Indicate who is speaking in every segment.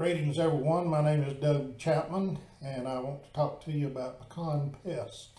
Speaker 1: Greetings everyone, my name is Doug Chapman and I want to talk to you about pecan pests.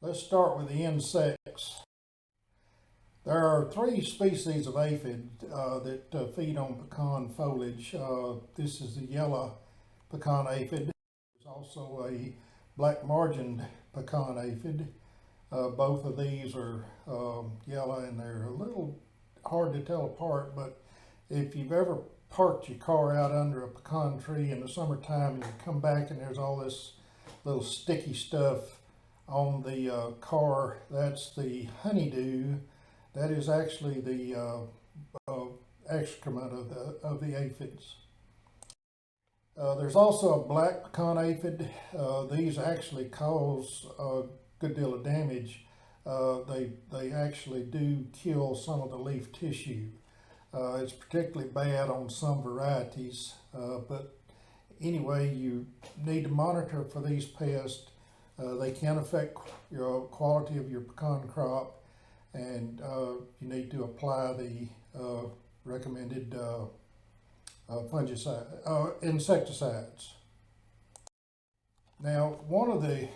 Speaker 1: Let's start with the insects. There are three species of aphid that feed on pecan foliage. This is the yellow pecan aphid. There's also a black margined pecan aphid. Both of these are yellow and they're a little hard to tell apart, but if you've ever parked your car out under a pecan tree in the summertime and you come back and there's all this little sticky stuff on the car, that's the honeydew. That is actually the excrement of the aphids. There's also a black pecan aphid. These actually cause a good deal of damage. They actually do kill some of the leaf tissue. It's particularly bad on some varieties, but anyway, you need to monitor for these pests. They can affect your quality of your pecan crop, and you need to apply the recommended insecticides. Now, one of the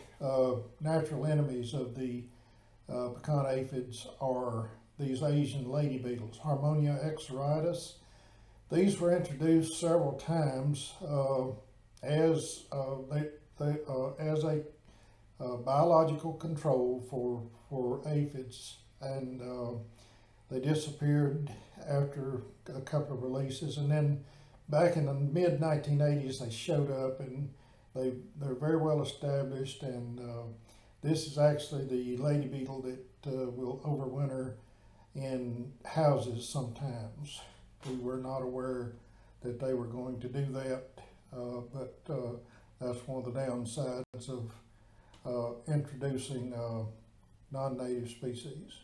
Speaker 1: natural enemies of the pecan aphids are these Asian lady beetles, Harmonia exoritis. These were introduced several times as a biological control for aphids, and they disappeared after a couple of releases, and then back in the mid 1980s they showed up, and they're very well established, and this is actually the lady beetle that will overwinter in houses sometimes. We were not aware that they were going to do that, but that's one of the downsides of introducing non-native species.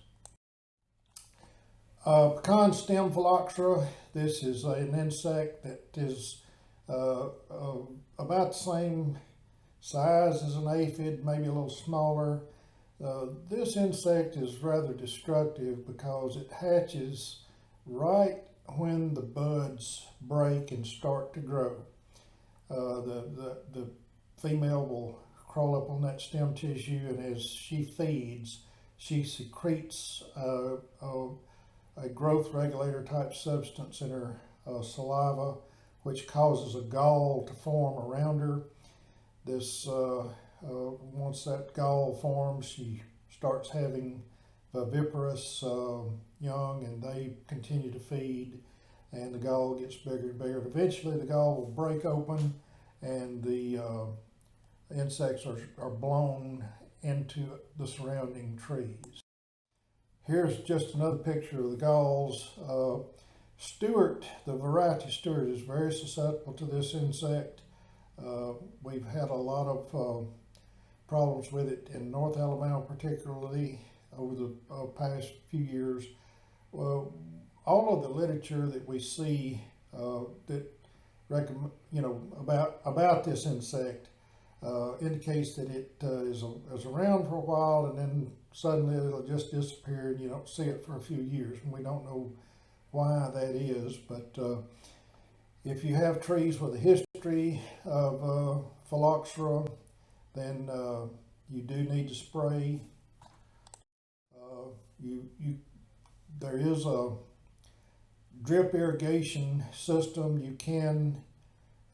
Speaker 1: Pecan stem phylloxera. This is an insect that is about the same size as an aphid, maybe a little smaller. This insect is rather destructive because it hatches right when the buds break and start to grow. The female will crawl up on that stem tissue, and as she feeds, she secretes a growth regulator type substance in her saliva, which causes a gall to form around her. This once that gall forms, she starts having viviparous young, and they continue to feed, and the gall gets bigger and bigger. Eventually the gall will break open, and the insects are blown into the surrounding trees. Here's just another picture of the galls. Stewart, the variety Stewart, is very susceptible to this insect. We've had a lot of problems with it in North Alabama, particularly over the past few years. All of the literature that we see that about this insect indicates that it is around for a while, and then suddenly it'll just disappear, and you don't see it for a few years, and we don't know why that is. But if you have trees with a history of phylloxera, then you do need to spray. There is a drip irrigation system. You can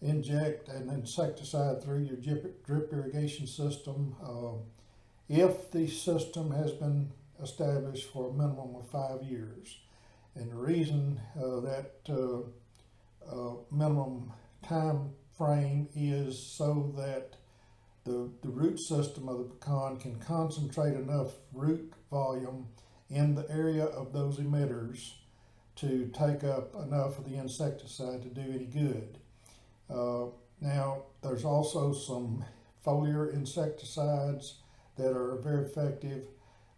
Speaker 1: inject an insecticide through your drip irrigation system if the system has been established for a minimum of 5 years. And the reason that minimum time frame is so that the root system of the pecan can concentrate enough root volume in the area of those emitters to take up enough of the insecticide to do any good. Now, there's also some foliar insecticides that are very effective.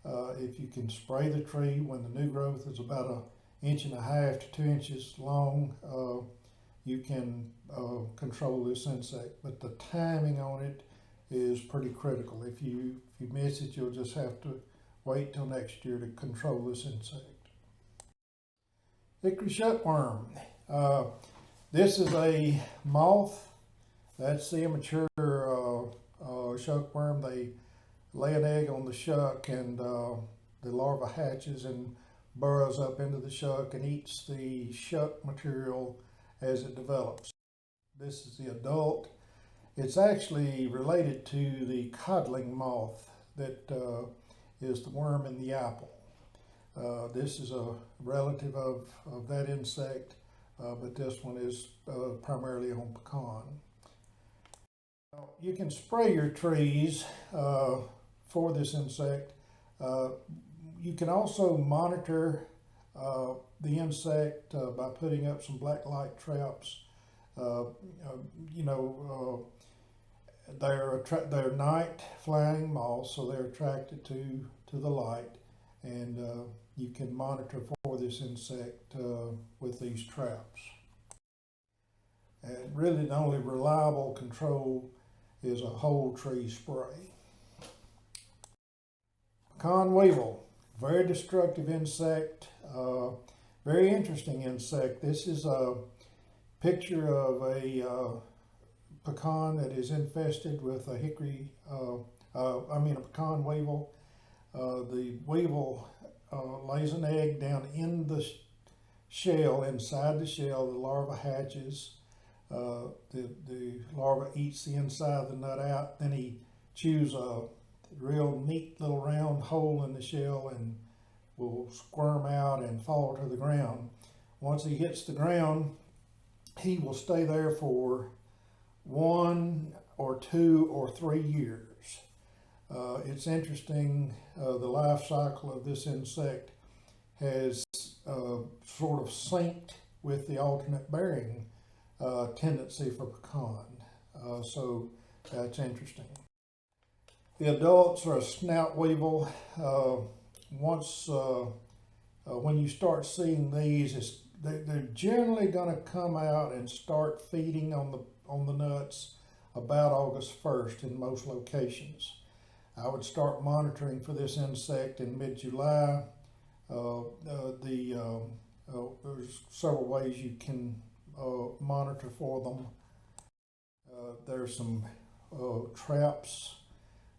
Speaker 1: If you can spray the tree when the new growth is about 1.5 inches to 2 inches long, you can control this insect, but the timing on it is pretty critical. If you miss it, you'll just have to wait till next year to control this insect. Hickory shutworm. This is a moth. That's the immature shuckworm. They lay an egg on the shuck, and the larva hatches and burrows up into the shuck and eats the shuck material as it develops. This is the adult. It's actually related to the codling moth that is the worm in the apple. This is a relative of that insect, but this one is primarily on pecan. You can spray your trees for this insect. You can also monitor the insect by putting up some black light traps. They're night flying moths, so they're attracted to the light, and you can monitor for this insect with these traps. And really, the only reliable control is a whole tree spray. Pecan weevil, very destructive insect, very interesting insect. This is a picture of a pecan that is infested with a pecan weevil. The weevil lays an egg down in the shell, inside the shell. The larva hatches. The larva eats the inside of the nut out. Then he chews a real neat little round hole in the shell and will squirm out and fall to the ground. Once he hits the ground, he will stay there for 1 or 2 or 3 years. It's interesting, the life cycle of this insect has sort of synced with the alternate bearing tendency for pecan. So that's interesting. The adults are a snout weevil. When you start seeing these, they're generally going to come out and start feeding on the nuts about August 1st in most locations. I would start monitoring for this insect in mid-July. There's several ways you can monitor for them. There's some traps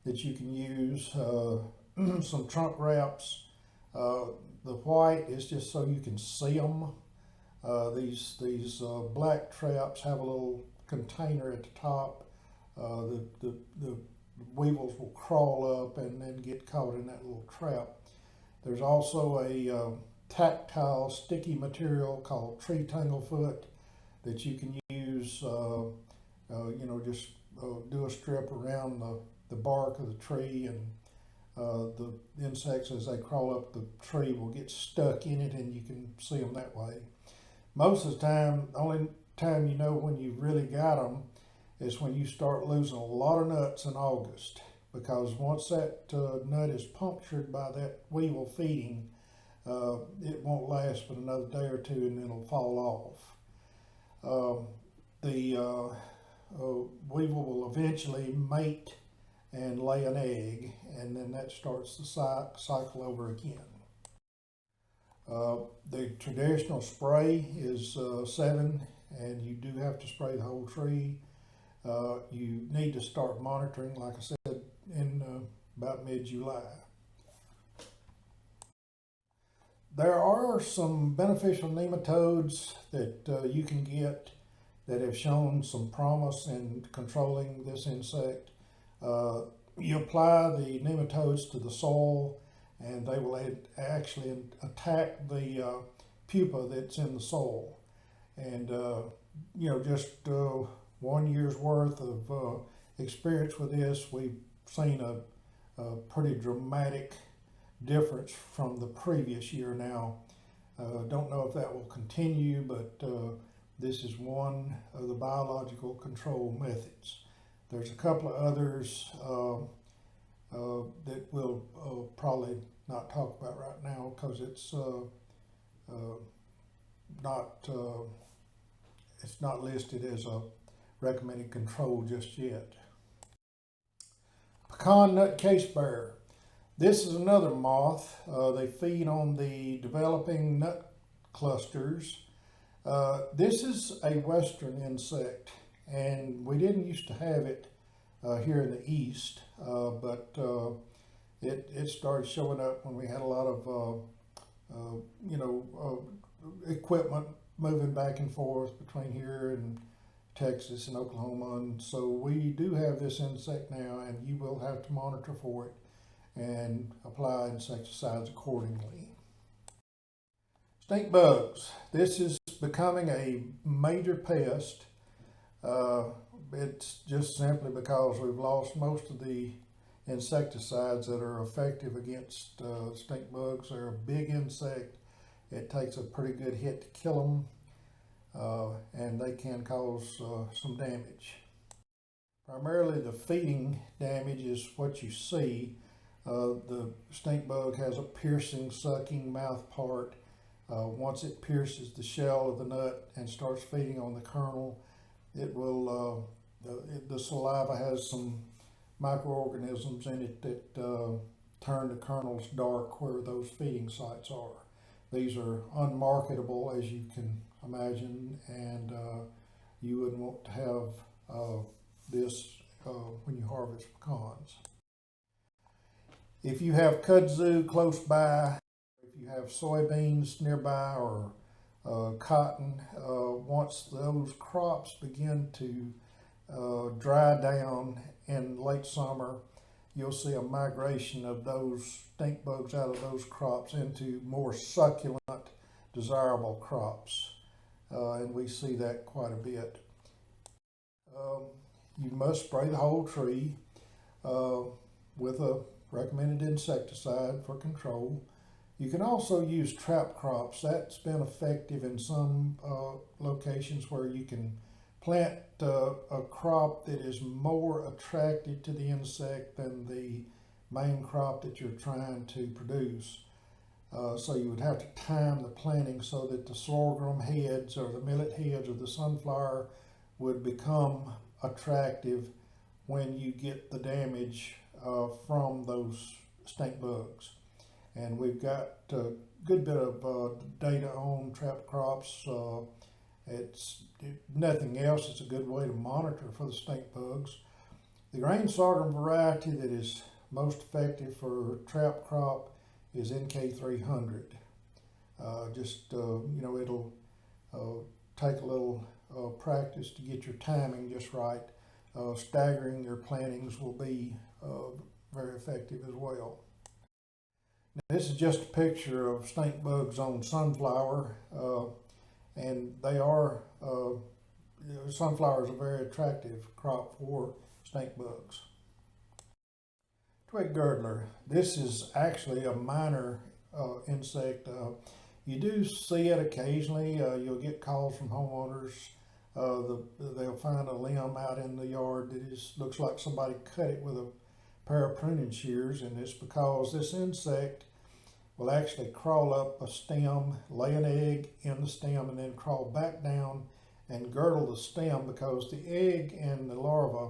Speaker 1: that you can use, some trunk wraps. The white is just so you can see them. These black traps have a little container at the top. The weevils will crawl up and then get caught in that little trap. There's also a tactile sticky material called tree tanglefoot that you can use. Just do a strip around the bark of the tree, and the insects, as they crawl up the tree, will get stuck in it, and you can see them that way. Most of the time, the only time you know when you really got them is when you start losing a lot of nuts in August, because once that nut is punctured by that weevil feeding, it won't last but another day or two, and it'll fall off. The weevil will eventually mate and lay an egg, and then that starts the cycle over again. The traditional spray is 7, and you do have to spray the whole tree. You need to start monitoring, like I said, in about mid-July. There are some beneficial nematodes that you can get that have shown some promise in controlling this insect. You apply the nematodes to the soil, and they will actually attack the pupa that's in the soil. And just 1 year's worth of experience with this, we've seen a pretty dramatic difference from the previous year now. Don't know if that will continue, but this is one of the biological control methods. There's a couple of others that we'll probably not talk about right now because it's not listed as a recommended control just yet. Pecan nut case bearer. This is another moth. They feed on the developing nut clusters, This is a western insect, and we didn't used to have it here in the east, but it started showing up when we had a lot of equipment moving back and forth between here and Texas and Oklahoma, and so we do have this insect now, and you will have to monitor for it and apply insecticides accordingly. Stink bugs. This is becoming a major pest. It's just simply because we've lost most of the insecticides that are effective against stink bugs. They're a big insect. It takes a pretty good hit to kill them, and they can cause some damage. Primarily the feeding damage is what you see. The stink bug has a piercing, sucking mouth part. Once it pierces the shell of the nut and starts feeding on the kernel, it will, the saliva has some microorganisms in it that turn the kernels dark where those feeding sites are. These are unmarketable, as you can imagine, and you wouldn't want to have this when you harvest pecans. If you have kudzu close by, if you have soybeans nearby, or cotton, once those crops begin to dry down in late summer, you'll see a migration of those stink bugs out of those crops into more succulent, desirable crops. And we see that quite a bit. You must spray the whole tree with a recommended insecticide for control. You can also use trap crops. That's been effective in some locations where you can plant a crop that is more attracted to the insect than the main crop that you're trying to produce. So you would have to time the planting so that the sorghum heads or the millet heads or the sunflower would become attractive when you get the damage from those stink bugs. And we've got a good bit of data on trap crops. If nothing else, it's a good way to monitor for the stink bugs. The grain sorghum variety that is most effective for trap crop is NK300. It'll take a little practice to get your timing just right. Staggering your plantings will be very effective as well. Now, this is just a picture of stink bugs on sunflower, and they are, sunflower is a very attractive crop for stink bugs. Twig girdler. This is actually a minor insect. You do see it occasionally. You'll get calls from homeowners. They'll find a limb out in the yard that looks like somebody cut it with a pair of pruning shears, and it's because this insect will actually crawl up a stem, lay an egg in the stem, and then crawl back down and girdle the stem, because the egg and the larva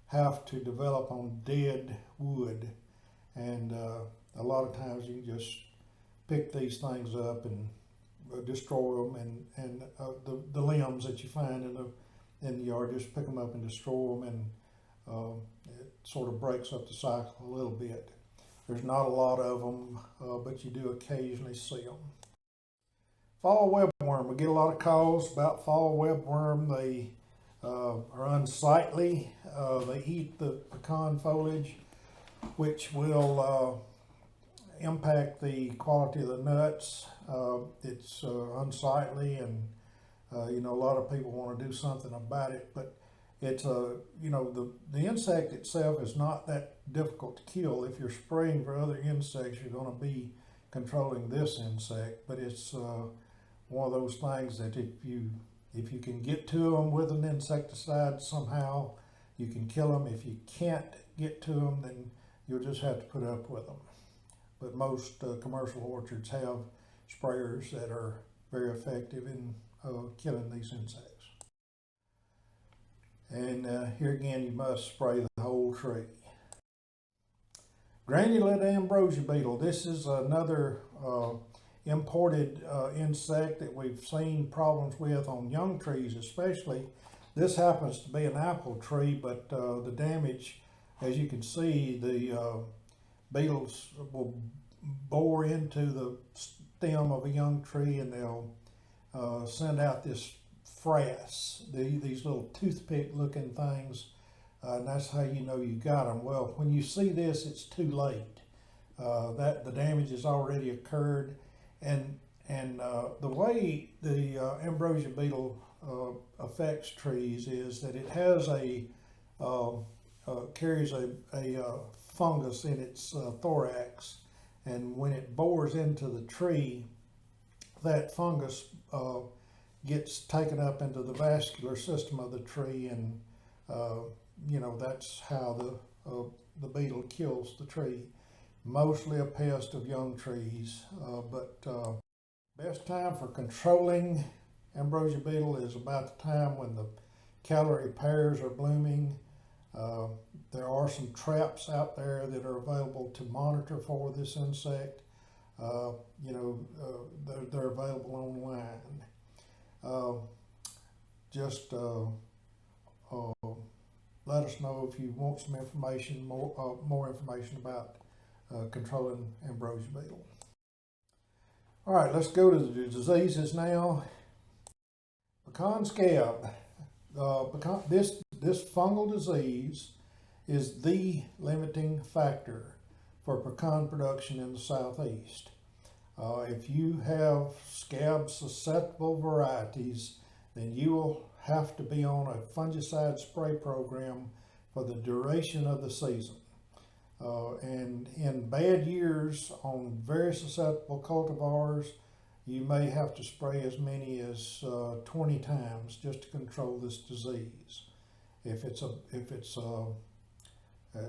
Speaker 1: have to develop on dead wood. And a lot of times you can just pick these things up and destroy them, and the limbs that you find in the yard, just pick them up and destroy them, and it sort of breaks up the cycle a little bit. There's not a lot of them, but you do occasionally see them. Fall webworm. We get a lot of calls about fall webworm. They are unsightly. They eat the pecan foliage, which will impact the quality of the nuts. It's unsightly, and a lot of people want to do something about it, but it's the insect itself is not that difficult to kill. If you're spraying for other insects, you're going to be controlling this insect, but it's one of those things that if you can get to them with an insecticide somehow, you can kill them. If you can't get to them, then you'll just have to put up with them. But most commercial orchards have sprayers that are very effective in killing these insects. And here again, you must spray the whole tree. Granulate ambrosia beetle. This is another imported insect that we've seen problems with on young trees especially. This happens to be an apple tree, but the damage, as you can see, the beetles will bore into the stem of a young tree, and they'll send out this frass, these little toothpick looking things, and that's how you know you got them. Well, when you see this, it's too late. That the damage has already occurred, and the way the ambrosia beetle affects trees is that it has carries a fungus in its thorax, and when it bores into the tree, that fungus gets taken up into the vascular system of the tree, and that's how the beetle kills the tree. Mostly a pest of young trees, but best time for controlling ambrosia beetle is about the time when the calorie pears are blooming. There are some traps out there that are available to monitor for this insect. They're available online. Just let us know if you want some information, more information about controlling ambrosia beetle. All right, let's go to the diseases now. Pecan scab. This fungal disease is the limiting factor for pecan production in the southeast. If you have scab susceptible varieties, then you will have to be on a fungicide spray program for the duration of the season. And in bad years on very susceptible cultivars, you may have to spray as many as 20 times just to control this disease. If it's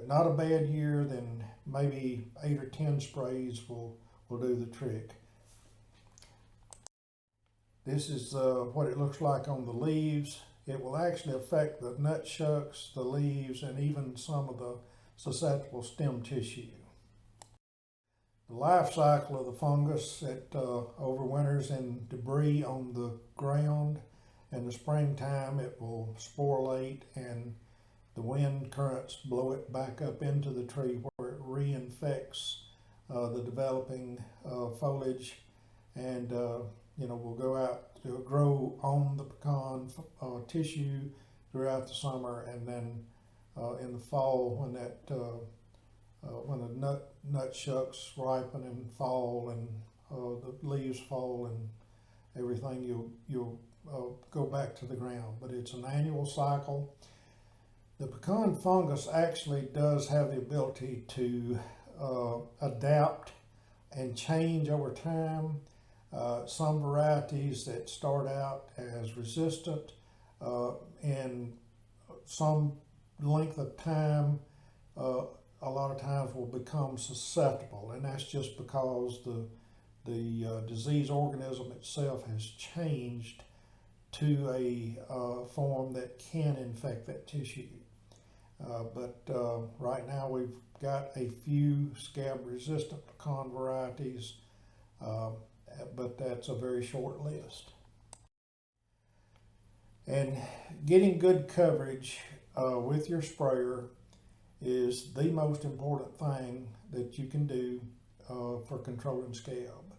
Speaker 1: not a bad year, then maybe 8 or 10 sprays will do the trick. This is what it looks like on the leaves. It will actually affect the nut shucks, the leaves, and even some of the susceptible stem tissue. The life cycle of the fungus, it overwinters in debris on the ground. In the springtime, it will sporulate, and the wind currents blow it back up into the tree where it reinfects the developing foliage, and will go out to grow on the pecan tissue throughout the summer, and then in the fall, when the nut shucks ripen and fall, and the leaves fall and everything, you'll go back to the ground. But it's an annual cycle. The pecan fungus actually does have the ability to adapt and change over time. Some varieties that start out as resistant in some length of time, a lot of times will become susceptible, and that's just because the disease organism itself has changed to a form that can infect that tissue. But right now we've got a few scab-resistant pecan varieties, but that's a very short list. And getting good coverage with your sprayer is the most important thing that you can do for controlling scab.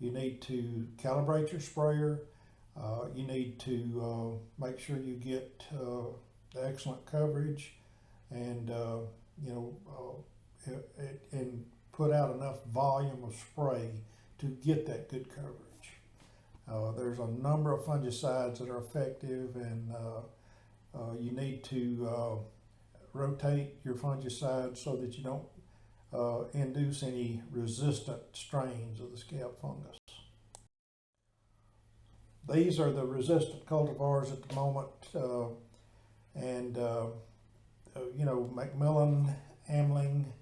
Speaker 1: You need to calibrate your sprayer. You need to make sure you get excellent coverage, and and put out enough volume of spray to get that good coverage. There's a number of fungicides that are effective, and you need to rotate your fungicide so that you don't induce any resistant strains of the scab fungus. These are the resistant cultivars at the moment, and Macmillan, Amling,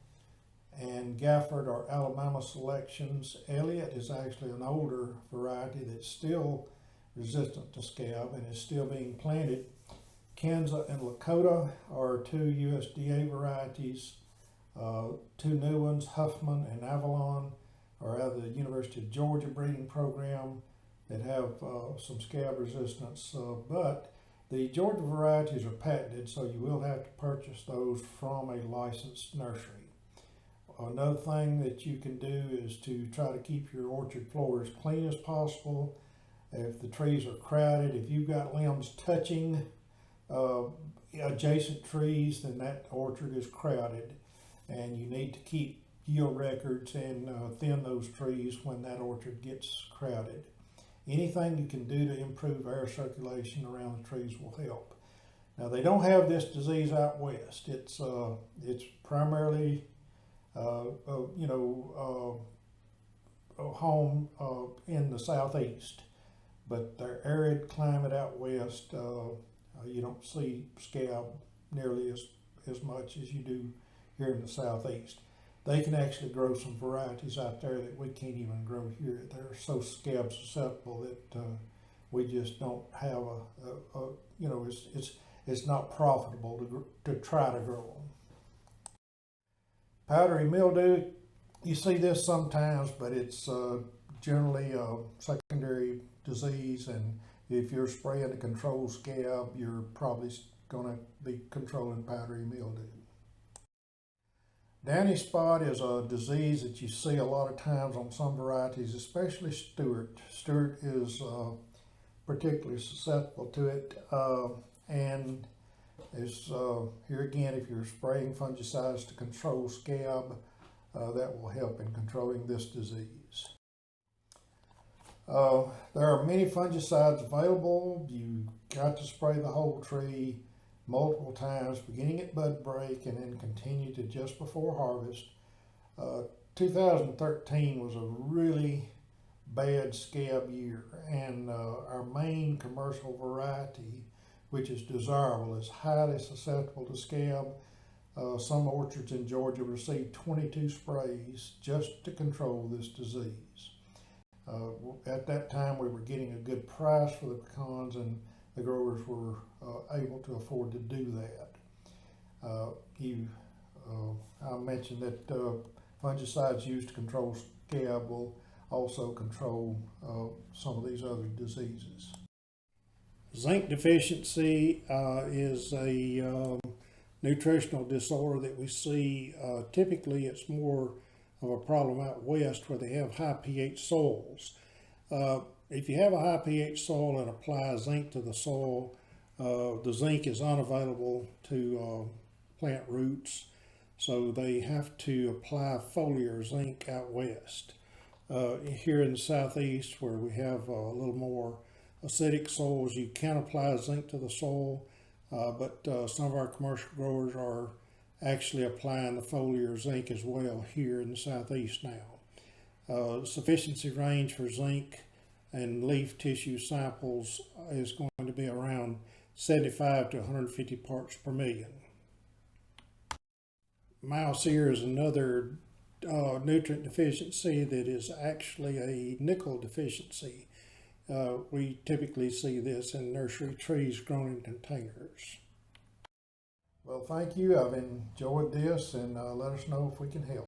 Speaker 1: and Gafford are Alabama selections. Elliott is actually an older variety that's still resistant to scab and is still being planted. Kansas and Lakota are two USDA varieties. Two new ones, Huffman and Avalon, or out of the University of Georgia breeding program that have some scab resistance, but the Georgia varieties are patented, so you will have to purchase those from a licensed nursery. Another thing that you can do is to try to keep your orchard floor as clean as possible. If the trees are crowded, if you've got limbs touching adjacent trees, then that orchard is crowded, and you need to keep yield records and thin those trees when that orchard gets crowded. Anything you can do to improve air circulation around the trees will help. Now, they don't have this disease out west. It's primarily home in the southeast, but their arid climate out west, you don't see scab nearly as much as you do here in the southeast. They can actually grow some varieties out there that we can't even grow here. They're so scab susceptible that we just don't have it's not profitable to try to grow them. Powdery mildew, you see this sometimes, but it's generally a secondary disease, and if you're spraying to control scab, you're probably going to be controlling powdery mildew. Downy spot is a disease that you see a lot of times on some varieties, especially Stewart. Stewart is particularly susceptible to it, and is here again, if you're spraying fungicides to control scab, that will help in controlling this disease. There are many fungicides available. You got to spray the whole tree multiple times, beginning at bud break and then continue to just before harvest. 2013 was a really bad scab year, and our main commercial variety, which is desirable, is highly susceptible to scab. Some orchards in Georgia received 22 sprays just to control this disease. At that time, we were getting a good price for the pecans, and the growers were able to afford to do that. I mentioned that fungicides used to control scab will also control some of these other diseases. Zinc deficiency is a nutritional disorder that we see. Typically, it's more of a problem out west where they have high pH soils. If you have a high pH soil and apply zinc to the soil, the zinc is unavailable to plant roots, so they have to apply foliar zinc out west. Here in the southeast, where we have a little more acidic soils, you can apply zinc to the soil, but some of our commercial growers are actually applying the foliar zinc as well here in the southeast now. Sufficiency range for zinc and leaf tissue samples is going to be around 75 to 150 parts per million. Mouse ear is another nutrient deficiency that is actually a nickel deficiency. We typically see this in nursery trees grown in containers. Well, thank you. I've enjoyed this, and let us know if we can help.